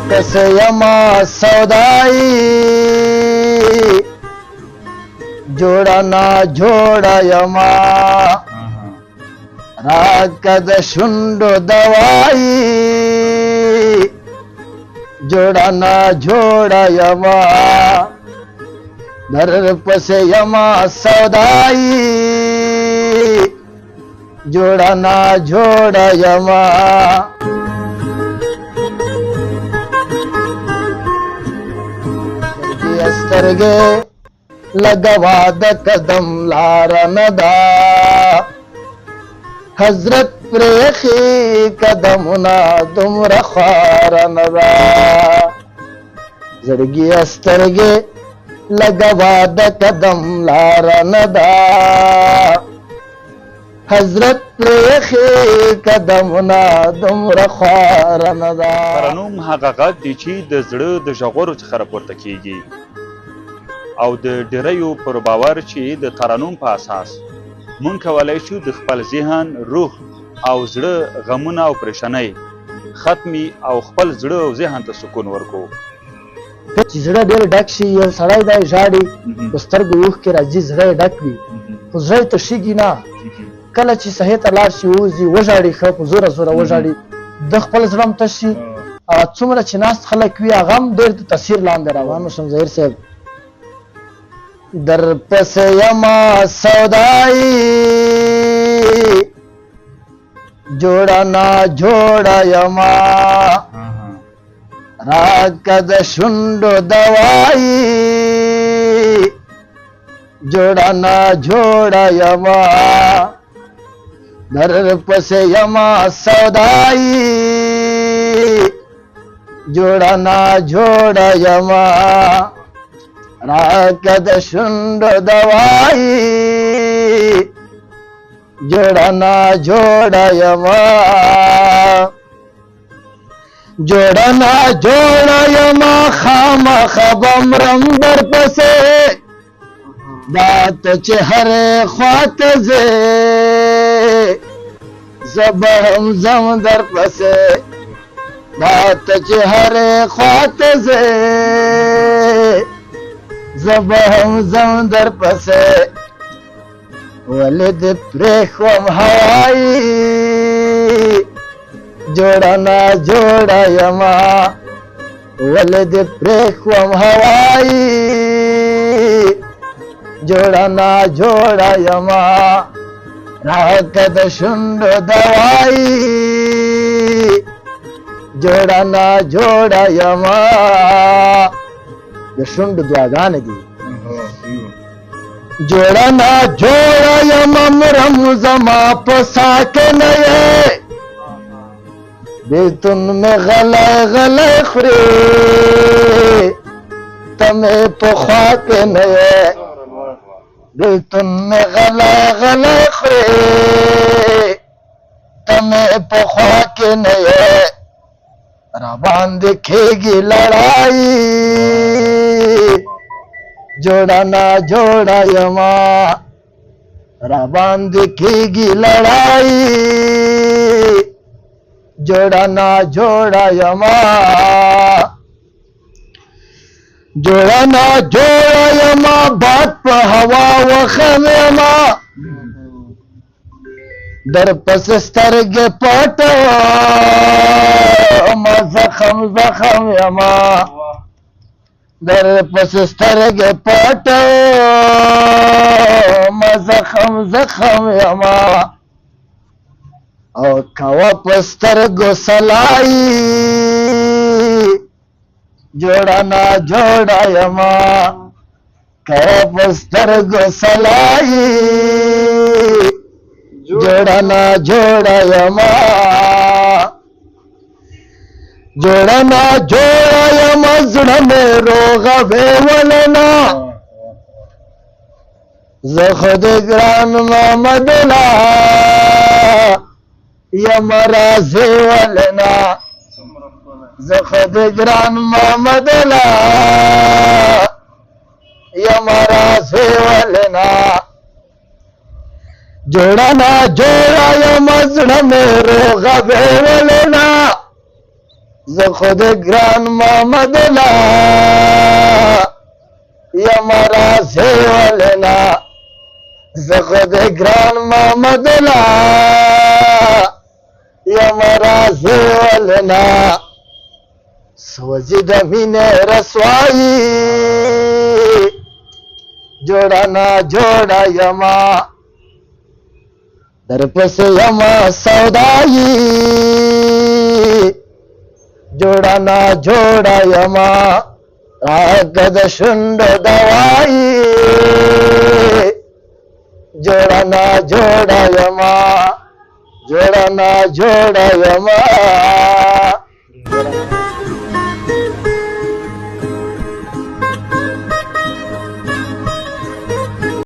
کس یما سودائی جوڑا نا جوڑا یما راکد شنڈو دوائی جوڑا نا جوڑا یما در پس یما سودائی جوڑا نا جوڑا یما سترگے لگوا د قدم لار ندا حضرت پریخی قدمنا دمر خوار ندا زرگی سترگے لگوا د قدم لار ندا حضرت پریخی قدمنا دمر خوار ندا. ترنم هغه غږ دی چې د زړه د ژغورو څخه راپورته کیږي او د ډیریو پر باور چې د ترنم په اساس مونږ کولی شو د خپل ذهن، روح او زړه غمونه او پریشانۍ ختمي او خپل زړه او ذهن ته سکون ورکو. چې زړه ډېر ډک شي، یو سړی دی ژاړي، په سترګو اوښکې راځي، زړه یې ډک وي، خو زړه یې تشېږي نه. کله چې صحې ته لاړ شي، ووځي، وژاړي، ښه په زوره زوره وژاړي، د خپل زړه هم تش شي. څومره چې ناست خلک وي هغه هم ډېر د تاثیر لاندې روان وشم. ظهیر صاحب در پس یما سودائی جوڑا نا جوڑا یما راکد شنڈو دوائی جوڑا نا جوڑا یما در پس یما سودائی جوڑا نا جوڑا یما راکد شنڈو دوائی جوڑا نا جوڑا یما جوڑا نا جوڑا یما خام خبم رم در پسے دات چہر خوات زے زبہم زم در پسے دات چہر خوات زے زبہم زم در پسے ولد پریخوم ہوائی جوڑا نا جوڑا یما ولد پریخوم ہوائی جوڑا نا جوڑا یما راکد شنڈو دوائی جوڑا نا جوڑا یما. د شونډو دعاګانې دي. جوړه نا جوړه یم مرم زما په ساکنه یې بیتون مې غلی غلی خورې ته مې په خوا کې نه یې بیتون مې غلی غلی خورې ته مې په خوا کې نه یې را باندې کېږي لړایي جوڑا نا جوڑا یما را باندې کېږي لړایي جوڑا نا جوڑا یما جوڑا نا جوڑا یما باد په هوا وخم یما در پس سترګې پټوم زخم زخم یما در پس سترګې پټوم زخم زخم یما او کوه په سترګو سلایي جوړه نا جوړه یما کوه په سترګو سلایي جوڑا نا جوڑا یما جوڑا نا جوڑا یما زړه مې روغه ویولنا زه خود ګران محمد لا یما راځي ولنا زه خود ګران محمد لا یما راځي ولنا جوڑا نا جوڑا یما زړه مې روغه ویولنا ز خود ګران محمد لا یم راضي ولنا ز خود ګران محمد لا یم راضي ولنا سوځي د مینې رسوایي جوړه نا جوړه یما در پسې یما سودایي جوړه نا جوړه یما راکه د شونډو دوایي جوړه نا جوړه یما جوړه نا جوړه یما